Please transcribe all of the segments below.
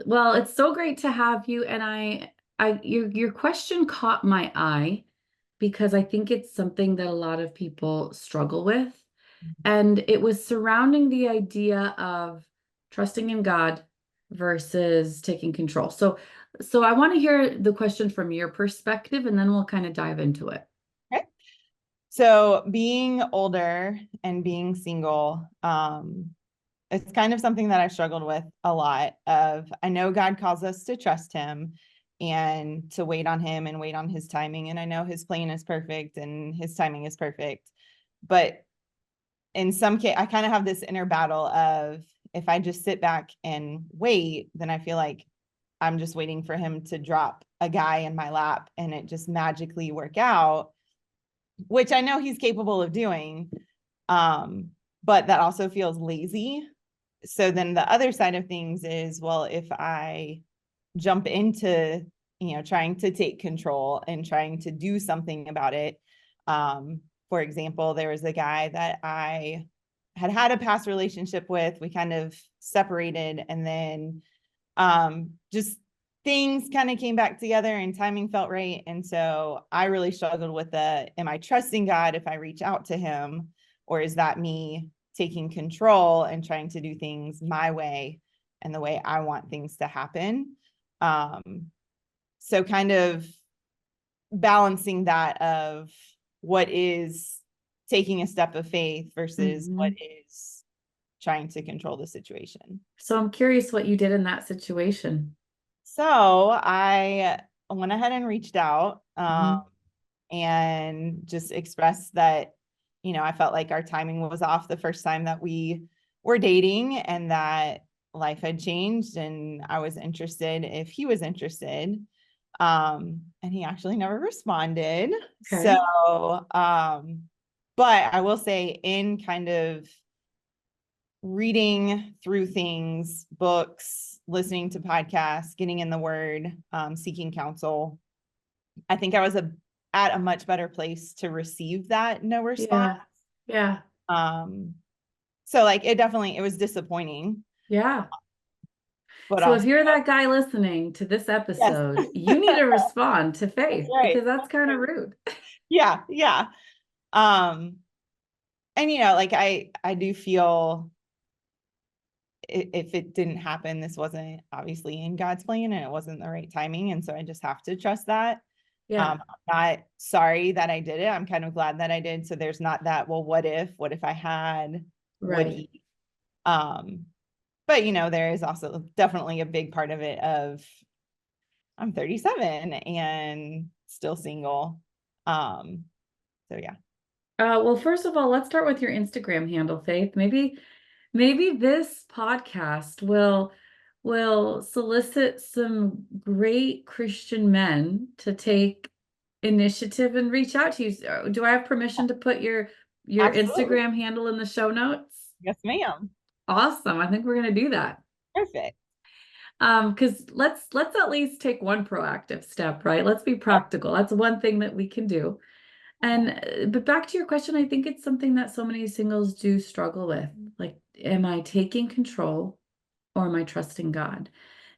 Well, it's so great to have you. And your question caught my eye because I think it's something that a lot of people struggle with. And it was surrounding the idea of trusting in God versus taking control. So I want to hear the question from your perspective, and then we'll kind of dive into it. Okay. So being older and being single, it's kind of something that I've struggled with a lot of, I know God calls us to trust him and to wait on him and wait on his timing. And I know his plan is perfect and his timing is perfect. But in some case, I kind of have this inner battle of if I just sit back and wait, then I feel like I'm just waiting for him to drop a guy in my lap and it just magically work out, which I know he's capable of doing. But that also feels lazy. So then the other side of things is, well, if I jump into, trying to take control and trying to do something about it. For example, there was a guy that I had a past relationship with. We kind of separated, and then just things kind of came back together and timing felt right. And so I really struggled with am I trusting God if I reach out to him, or is that me taking control and trying to do things my way and the way I want things to happen? So kind of balancing that of what is taking a step of faith versus what is trying to control the situation. So I'm curious what you did in that situation. So I went ahead and reached out and just expressed that, I felt like our timing was off the first time that we were dating and that life had changed and I was interested if he was interested. And he actually never responded. Okay. So, but I will say in kind of reading through things, books, listening to podcasts, getting in the word, seeking counsel, I think I was at a much better place to receive that no response. Yeah. So like it was disappointing. Yeah. But So if also, you're that guy listening to this yes, episode, you need to respond to that's Faith right. because that's kind of rude. Yeah, yeah. Um, and like I do feel if it didn't happen, this wasn't obviously in God's plan and it wasn't the right timing. And so I just have to trust that. Yeah. I'm not sorry that I did it. I'm kind of glad that I did. So there's not that, well, what if I had, would Right. he? But there is also definitely a big part of it of I'm 37 and still single. So yeah. Well, first of all, let's start with your Instagram handle, Faith. Maybe this podcast will solicit some great Christian men to take initiative and reach out to you. Do I have permission to put your Absolutely. Instagram handle in the show notes? Yes, ma'am. Awesome. I think we're going to do that. Perfect. Because let's at least take one proactive step, right? Let's be Yep. practical. That's one thing that we can do. And but back to your question, I think it's something that so many singles do struggle with. Like, am I taking control or am I trusting God?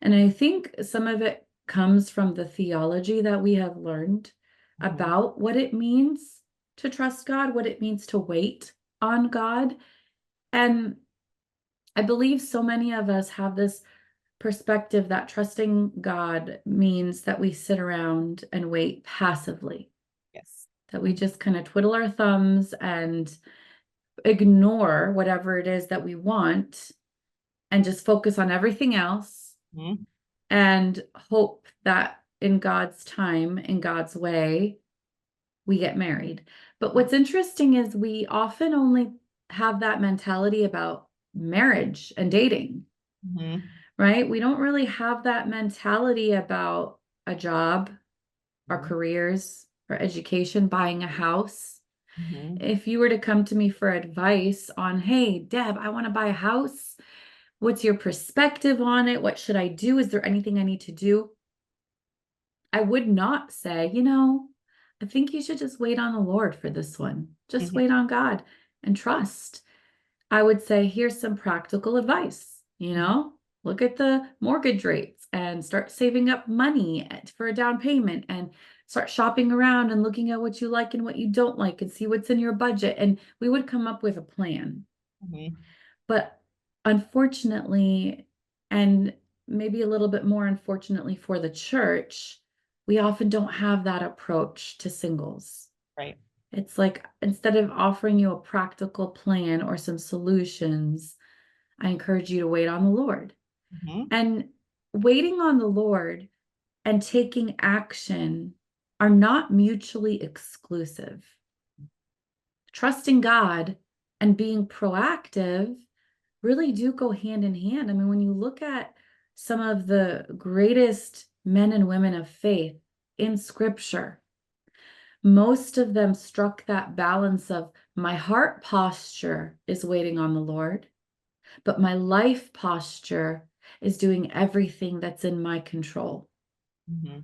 And I think some of it comes from the theology that we have learned Mhm. about what it means to trust God, what it means to wait on God. And I believe so many of us have this perspective that trusting God means that we sit around and wait passively, Yes. that we just kind of twiddle our thumbs and ignore whatever it is that we want and just focus on everything else Mhm. and hope that in God's time, in God's way, we get married. But what's interesting is we often only have that mentality about marriage and dating, Mhm. right? We don't really have that mentality about a job, our Mhm. careers, our education, buying a house. Mhm. If you were to come to me for advice on, hey, Deb, I want to buy a house. What's your perspective on it? What should I do? Is there anything I need to do? I would not say, I think you should just wait on the Lord for this one. Just Mhm. wait on God and trust. I would say, here's some practical advice, Mhm. look at the mortgage rates and start saving up money for a down payment and start shopping around and looking at what you like and what you don't like and see what's in your budget. And we would come up with a plan. Mhm. But unfortunately, and maybe a little bit more unfortunately for the church, we often don't have that approach to singles. Right. It's like instead of offering you a practical plan or some solutions, I encourage you to wait on the Lord. Mhm. And waiting on the Lord and taking action are not mutually exclusive. Trusting God and being proactive really do go hand in hand. I mean, when you look at some of the greatest men and women of faith in scripture, most of them struck that balance of my heart posture is waiting on the Lord, but my life posture is doing everything that's in my control Mhm.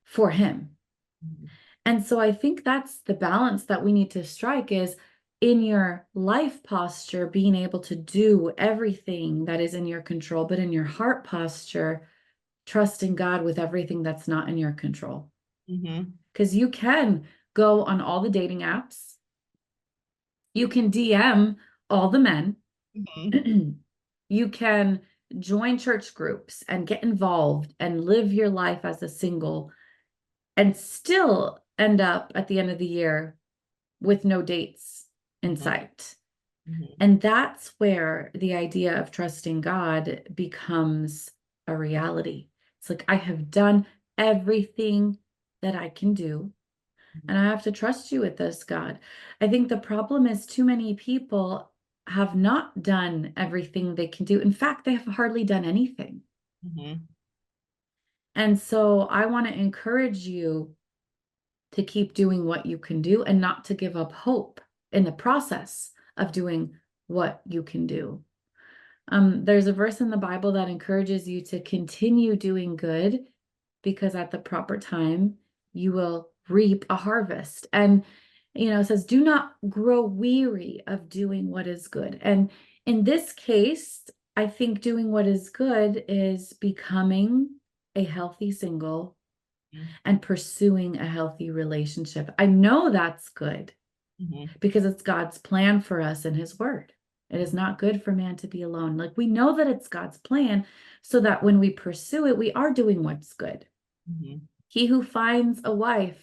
for Him. Mhm. And so I think that's the balance that we need to strike is in your life posture, being able to do everything that is in your control, but in your heart posture, trusting God with everything that's not in your control. Mhm. Because you can go on all the dating apps, you can DM all the men, Mhm. you can join church groups and get involved and live your life as a single and still end up at the end of the year with no dates in Mhm. sight. Mhm. And that's where the idea of trusting God becomes a reality. It's like, I have done everything that I can do, and I have to trust you with this, God. I think the problem is too many people have not done everything they can do. In fact, they have hardly done anything. Mhm. And so I want to encourage you to keep doing what you can do and not to give up hope in the process of doing what you can do. There's a verse in the Bible that encourages you to continue doing good because at the proper time you will reap a harvest. And, it says, do not grow weary of doing what is good. And in this case, I think doing what is good is becoming a healthy single Mhm. and pursuing a healthy relationship. I know that's good Mhm. because it's God's plan for us in His Word. It is not good for man to be alone. Like we know that it's God's plan so that when we pursue it, we are doing what's good. Mhm. He who finds a wife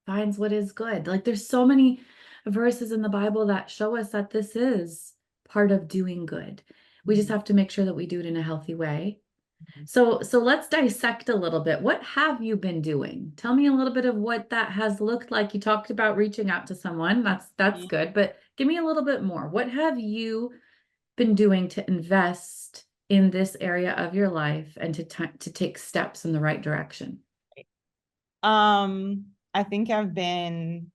finds what is good. Like there's so many verses in the Bible that show us that this is part of doing good. We just Mhm. have to make sure that we do it in a healthy way. Mhm. So let's dissect a little bit. What have you been doing? Tell me a little bit of what that has looked like. You talked about reaching out to someone. That's Mhm. good, but give me a little bit more. What have you been doing to invest in this area of your life and to take steps in the right direction? I think I've been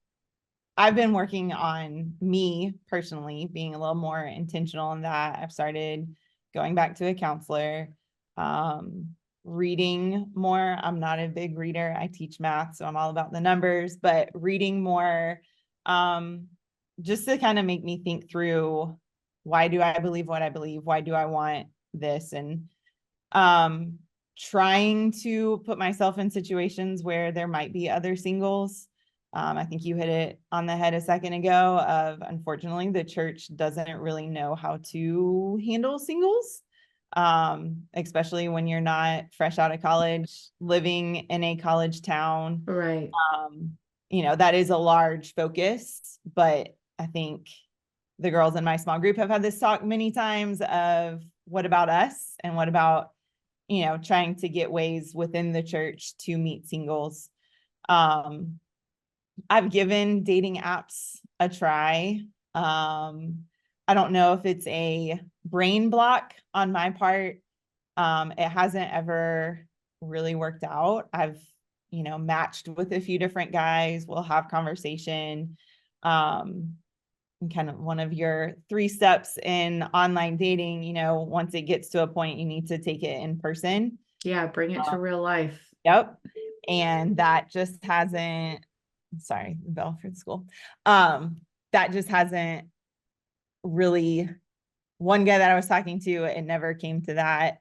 working on me personally, being a little more intentional in that. I've started going back to a counselor, um, reading more. I'm not a big reader. I teach math, so I'm all about the numbers, but reading more, um, just to kind of make me think through why do I believe what I believe? Why do I want this? And um, trying to put myself in situations where there might be other singles. I think you hit it on the head a second ago of unfortunately the church doesn't really know how to handle singles, especially when you're not fresh out of college, living in a college town. Right. Um, that is a large focus, but I think the girls in my small group have had this talk many times of what about us and what about trying to get ways within the church to meet singles. Um, I've given dating apps a try. I don't know if it's a brain block on my part. It hasn't ever really worked out. I've, matched with a few different guys. We'll have conversation. And kind of one of your 3 steps in online dating, once it gets to a point, you need to take it in person. Yeah, bring it to real life. Yep. And that just hasn't, sorry, the bell for the school. That just hasn't really, one guy that I was talking to, it never came to that.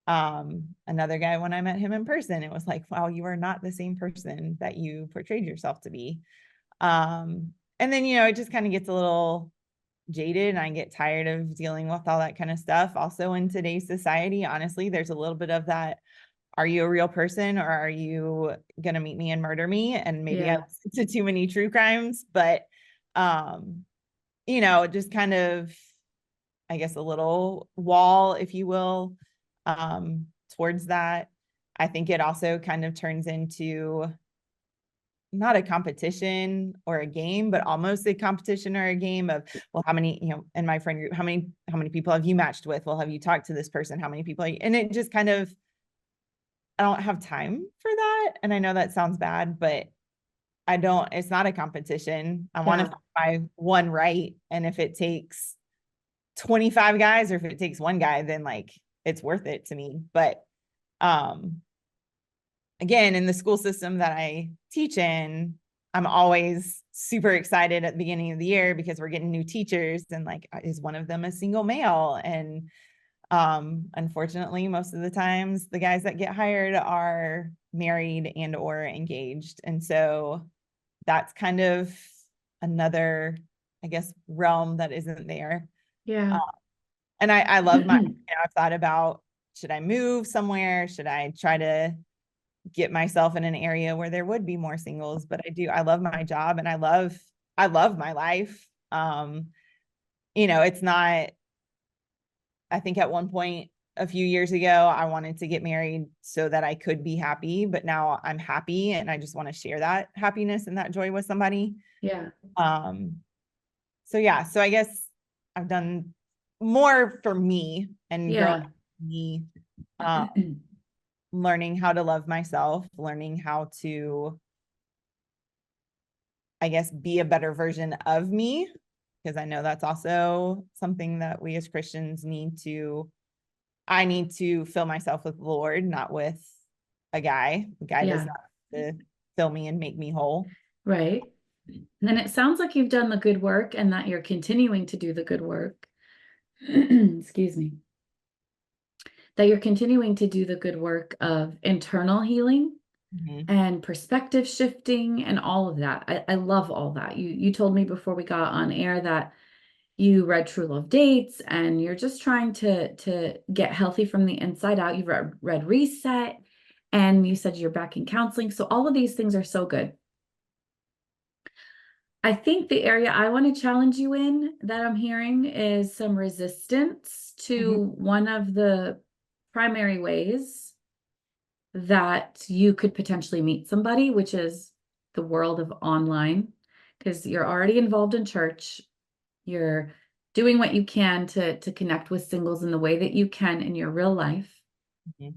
Another guy, when I met him in person, it was like, wow, you are not the same person that you portrayed yourself to be. And then, it just kind of gets a little jaded and I get tired of dealing with all that kind of stuff. Also in today's society, honestly, there's a little bit of that. Are you a real person, or are you going to meet me and murder me? And maybe I Yeah. listen to too many true crimes, but, just kind of, I guess, a little wall, if you will, towards that. I think it also kind of turns into not a competition or a game, but almost a competition or a game of, well, how many, in my friend group, how many people have you matched with? Well, have you talked to this person? How many people and it just kind of, I don't have time for that. And I know that sounds bad, but it's not a competition. I want to Yeah. find my one right. And if it takes 25 guys, or if it takes one guy, then like it's worth it to me. But again, in the school system that I teach in, I'm always super excited at the beginning of the year because we're getting new teachers, and like, is one of them a single male? And unfortunately, most of the times the guys that get hired are married and or engaged. And so that's kind of another, I guess, realm that isn't there. Yeah. And I love I've thought about, should I move somewhere? Should I try to get myself in an area where there would be more singles? But I love my job, and I love my life. It's not, I think at one point a few years ago, I wanted to get married so that I could be happy, but now I'm happy and I just want to share that happiness and that joy with somebody. Yeah. So yeah, so I guess I've done more for me and growing Yeah. me, learning how to love myself, learning how to, I guess, be a better version of me, because I know that's also something that we as Christians I need to fill myself with the Lord, not with a guy. The guy does Yeah. not have to fill me and make me whole. Right. And then it sounds like you've done the good work and that you're continuing to do the good work. Excuse me. That you're continuing to do the good work of internal healing Mhm. and perspective shifting and all of that. I love all that. You told me before we got on air that you read True Love Dates and you're just trying to get healthy from the inside out. You've read Reset, and you said you're back in counseling. So all of these things are so good. I think the area I want to challenge you in that I'm hearing is some resistance Mhm. to one of the primary ways that you could potentially meet somebody, which is the world of online, because you're already involved in church. You're doing what you can to connect with singles in the way that you can in your real life. Mhm.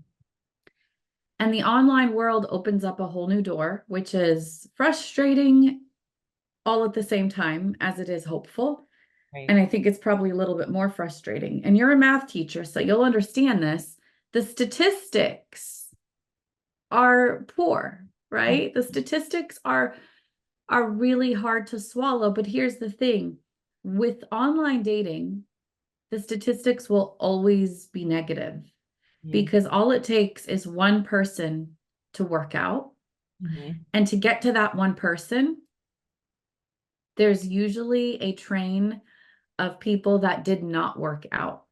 And the online world opens up a whole new door, which is frustrating all at the same time as it is hopeful. Right. And I think it's probably a little bit more frustrating. And you're a math teacher, so you'll understand this. The statistics are poor, right? The statistics are really hard to swallow. But here's the thing, with online dating, the statistics will always be negative Mhm. because all it takes is one person to work out. Mhm. And to get to that one person, there's usually a train of people that did not work out.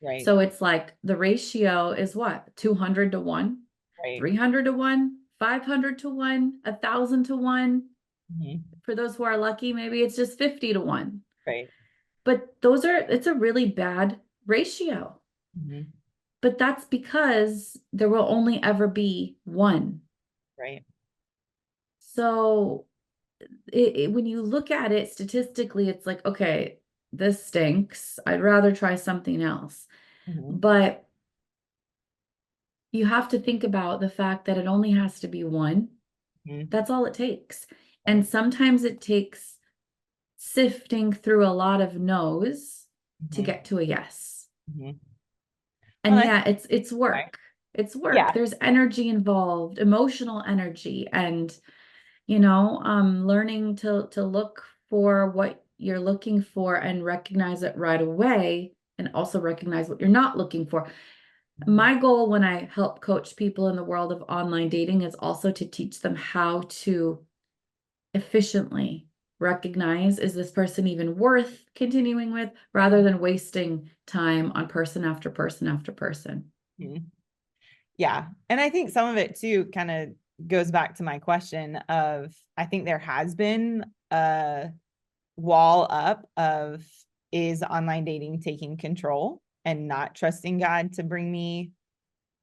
Right. So it's like the ratio is what? 200 to 1, Right. 300 to 1, 500 to 1, 1,000 to 1. Mhm. For those who are lucky, maybe it's just 50 to 1. Right. But it's a really bad ratio. Mhm. But that's because there will only ever be one. Right. So when you look at it statistically, it's like, okay, this stinks. I'd rather try something else. Mhm. But you have to think about the fact that it only has to be one. Mhm. That's all it takes. And Right. sometimes it takes sifting through a lot of no's to Mhm. get to a yes. Mhm. Well, And yeah, it's right. work. It's work. Yeah. There's energy involved, emotional energy, and learning to look for what you're looking for and recognize it right away, and also recognize what you're not looking for. My goal when I help coach people in the world of online dating is also to teach them how to efficiently recognize, is this person even worth continuing with, rather than wasting time on person after person after person. Mhm. Yeah. And I think some of it too kind of goes back to my question of, I think there has been a wall up of, is online dating taking control and not trusting God to bring me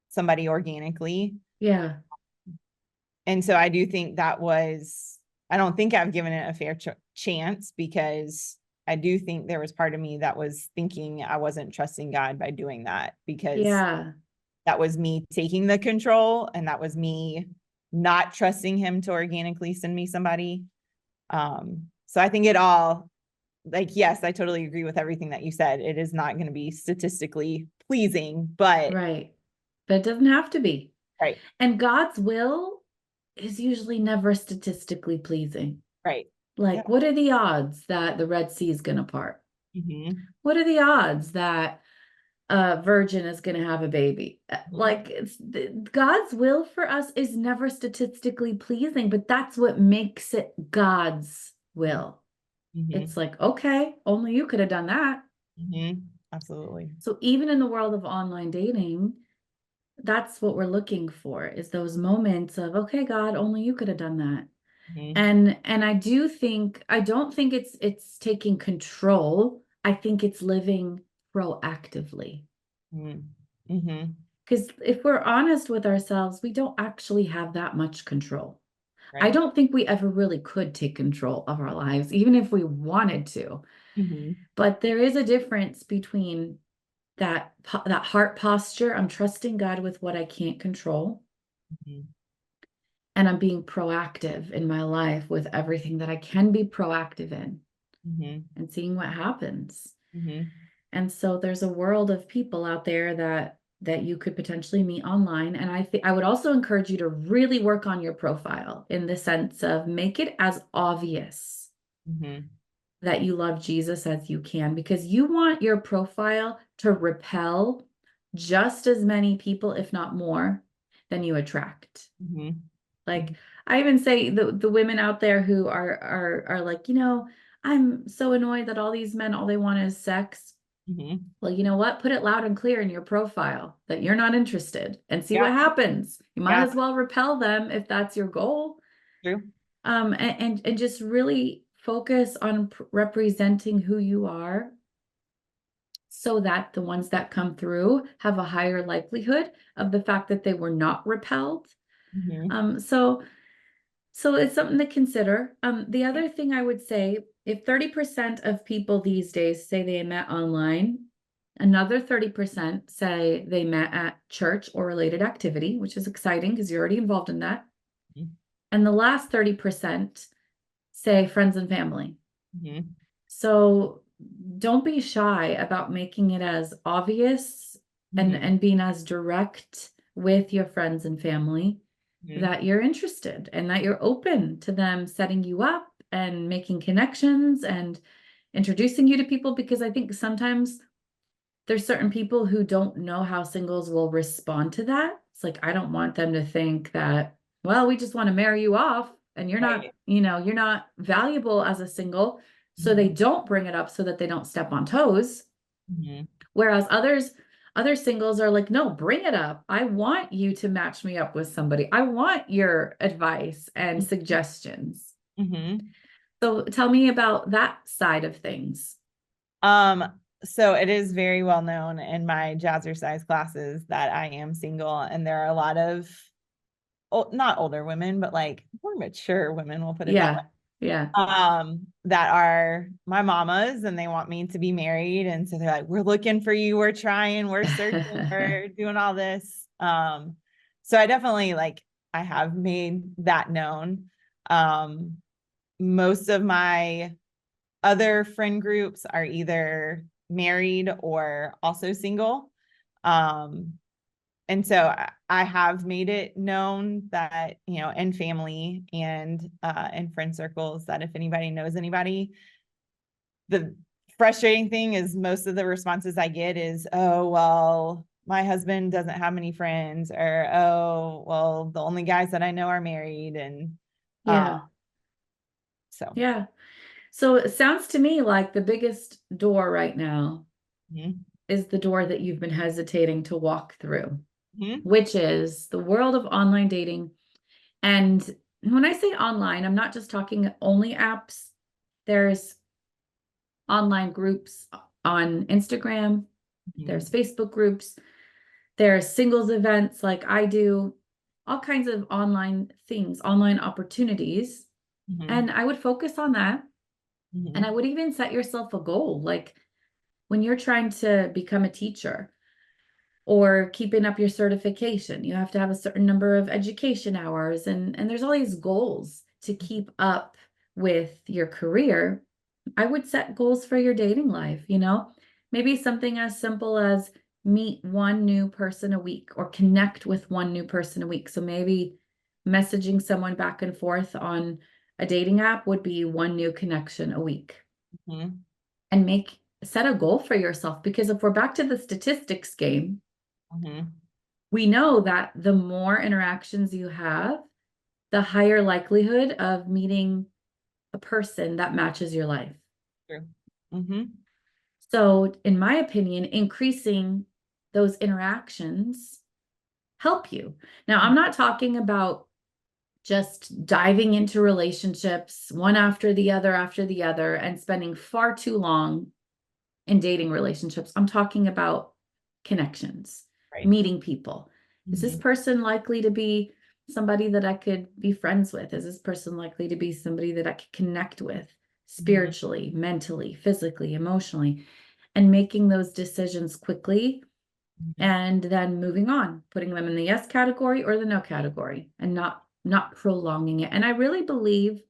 somebody organically? Yeah. And so I do think I don't think I've given it a fair chance, because I do think there was part of me that was thinking I wasn't trusting God by doing that, because Yeah. that was me taking the control, and that was me not trusting him to organically send me somebody. So I think it all, like, yes, I totally agree with everything that you said. It is not going to be statistically pleasing, but Right. But it doesn't have to be. right, And God's will is usually never statistically pleasing. right. Yeah. Like, what are the odds that the Red Sea is going to part? Mm-hmm. What are the odds that a virgin is going to have a baby? Mm-hmm. Like, God's will for us is never statistically pleasing, but that's what makes it God's will. Mm-hmm. It's like, okay, only you could have done that. Mm-hmm. Absolutely. So even in the world of online dating, that's what we're looking for, is those moments of, okay, God, only you could have done that. Mm-hmm. And I don't think it's taking control. I think it's living proactively. Mm-hmm. Because if we're honest with ourselves, we don't actually have that much control. I Right. don't think we ever really could take control of our lives, even if we wanted to. Mm-hmm. But there is a difference between that heart posture. I'm trusting God with what I can't control, Mm-hmm. and I'm being proactive in my life with everything that I can be proactive in, Mm-hmm. and seeing what happens. Mm-hmm. And so there's a world of people out there that you could potentially meet online. And I think I would also encourage you to really work on your profile, in the sense of, make it as obvious Mm-hmm. that you love Jesus as you can, because you want your profile to repel just as many people, if not more, than you attract. Mm-hmm. Like, I even say, the women out there who are like, I'm so annoyed that all these men, all they want is sex. Mm-hmm. Well, you know what? Put it loud and clear in your profile that you're not interested, and see what Yeah. happens. You might Yeah. as well repel them if that's your goal. True. And just really focus on representing who you are, so that the ones that come through have a higher likelihood of the fact that they were not repelled. Mm-hmm. So it's something to consider. The other thing I would say, if 30% of people these days say they met online, another 30% say they met at church or related activity, which is exciting because you're already involved in that. And the last 30% say friends and family. Mm-hmm. So don't be shy about making it as obvious, and Mm-hmm. being as direct with your friends and family, Mm-hmm. that you're interested and that you're open to them setting you up and making connections and introducing you to people. Because I think sometimes there's certain people who don't know how singles will respond to that. It's like, I don't want them to think that, well, we just want to marry you off and Right. you're not valuable as a single. So they Mm-hmm. don't bring it up so that they don't step on toes. Mm-hmm. Whereas other singles are like, no, bring it up. I want you to match me up with somebody. I want your advice and suggestions. Mm-hmm. So tell me about that side of things. Um, so it is very well known in my jazzercise classes that I am single, and there are a lot of, not older women, but like more mature women, we'll put it that way, Yeah. Yeah. that are my mamas, and they want me to be married. And so they're like, we're looking for you, we're trying, we're searching, we're doing all this. So I definitely, like, I have made that known. Most of my other friend groups are either married or also single. Um, and so I have made it known that, in family and in friend circles, that if anybody knows anybody, the frustrating thing is most of the responses I get is, oh, well, my husband doesn't have many friends, or, oh, well, the only guys that I know are married. And Yeah. so, Yeah. So it sounds to me like the biggest door right now mhm, is the door that you've been hesitating to walk through, mhm, which is the world of online dating. And when I say online, I'm not just talking only apps. There's online groups on Instagram, mhm, there's Facebook groups, there's singles events like I do, all kinds of online things, online opportunities. mhm, And I would focus on that. And I mhm, would even set yourself a goal. Like when you're trying to become a teacher or keeping up your certification, you have to have a certain number of education hours. And there's all these goals to keep up with your career. I would set goals for your dating life, maybe something as simple as meet one new person a week or connect with one new person a week. So maybe messaging someone back and forth on a dating app would be one new connection a week. mhm, And set a goal for yourself, because if we're back to the statistics game, mhm. we know that the more interactions you have, the higher likelihood of meeting a person that matches your life. True. Mhm, So, in my opinion, increasing those interactions help you. Now, I'm not talking about just diving into relationships one after the other and spending far too long in dating relationships. I'm talking about connections, right. meeting people. Is this Mhm, person likely to be somebody that I could be friends with? Is this person likely to be somebody that I could connect with mhm, spiritually, mentally, physically, emotionally? And making those decisions quickly mhm. and then moving on, putting them in the yes category or the no category, and not prolonging it. And I really believe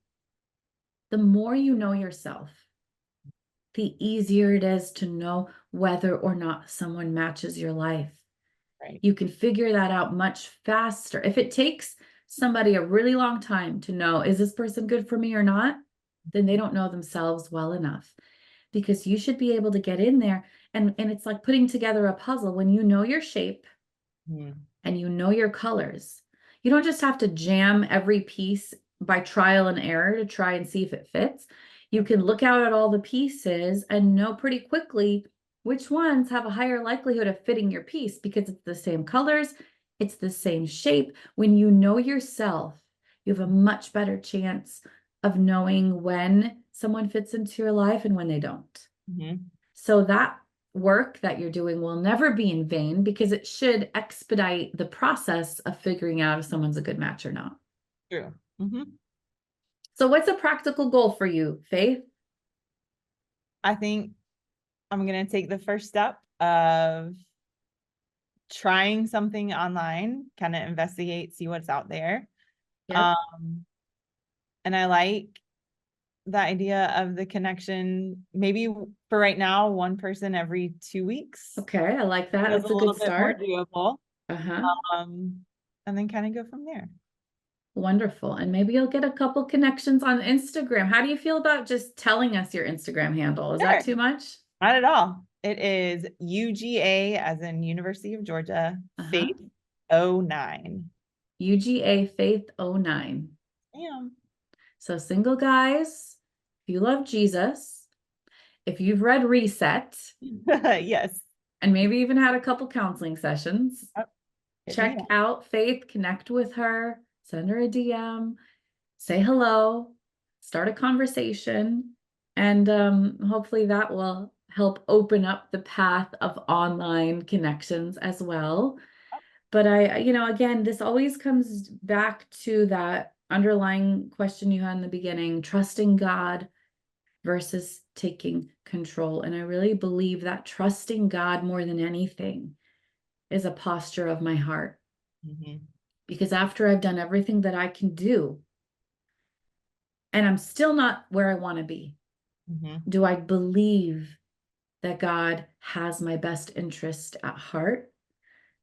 the more you know yourself, the easier it is to know whether or not someone matches your life. Right. You can figure that out much faster. If it takes somebody a really long time to know, is this person good for me or not? Then they don't know themselves well enough, because you should be able to get in there, and it's like putting together a puzzle. When you know your shape Mhm, and you know your colors, you don't just have to jam every piece by trial and error to try and see if it fits. You can look out at all the pieces and know pretty quickly which ones have a higher likelihood of fitting your piece, because it's the same colors, it's the same shape. When you know yourself, you have a much better chance of knowing when someone fits into your life and when they don't. mhm. So that work that you're doing will never be in vain, because it should expedite the process of figuring out if someone's a good match or not. True. Mhm. So what's a practical goal for you, Faith? I think I'm gonna take the first step of trying something online, kind of investigate, see what's out there. Yep. Um, and I like the idea of the connection, maybe for right now, one person every 2 weeks Okay, I like that. feels a That's a little good bit more start. doable. Uh-huh. Um, and then kind of go from there. Wonderful. And maybe you'll get a couple connections on Instagram. How do you feel about just telling us your Instagram handle? Is that Sure. too much? Not at all. It is UGA, as in University of Georgia, Uh-huh. Faith 09. UGA Faith 09. Damn. So single guys, if you love Jesus, if you've read Reset, Yes. and maybe even had a couple counseling sessions, Yep. Hit me check up. out Faith, connect with her, send her a DM, say hello, start a conversation, and hopefully that will help open up the path of online connections as well. But again, this always comes back to that underlying question you had in the beginning, trusting God versus taking control. And I really believe that trusting God more than anything is a posture of my heart. Mhm, Because after I've done everything that I can do, and I'm still not where I want to be, mhm, do I believe that God has my best interest at heart?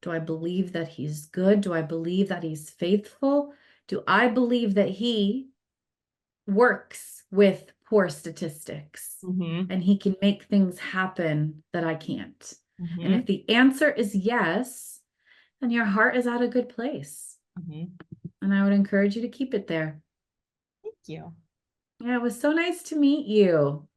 Do I believe that He's good? Do I believe that He's faithful? Do I believe that He works with poor statistics mhm. and He can make things happen that I can't? And Mhm, if the answer is yes, then your heart is at a good place. mhm. And I would encourage you to keep it there. Thank you. Yeah, it was so nice to meet you.